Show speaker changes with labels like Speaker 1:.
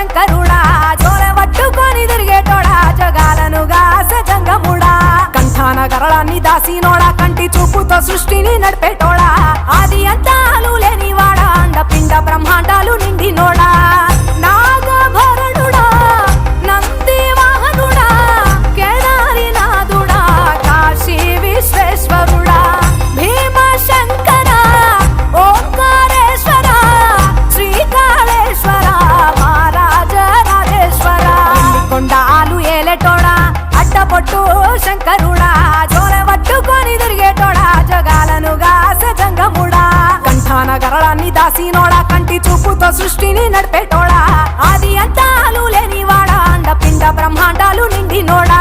Speaker 1: శంకరుడా జోల పట్టుకొని తిరిగేటోడా జగాలను గాసే జంగముడా కంఠాన గరళాన్ని దాసినోడా కంటి చూపుతో సృష్టిని నడిపేటోడా ఆది అంతాలు లేనివాడా అండపిండ బ్రహ్మాండాలు నిండినోడా నాగభరణుడా నంది వాహనుడా కేదారినాథుడా కాశీ విశ్వేశ్వరుడా భీమ శంకర ఓంకారేశ్వర శ్రీకాళేశ్వర మహారాజ రాజేశ్వర కొండాలు ఏలేటోడా అడ్డపొట్టు శంకరుడా జోల పట్టుకొని తిరిగేటోడా జగాలను గాసే జంగముడా కంఠాన గరళాన్ని దాసినోడా కంటి చూపుతో సృష్టిని నడిపేటోడా ఆది అంతాలు లేనివాడా అండపిండ బ్రహ్మాండాలు నిండినోడా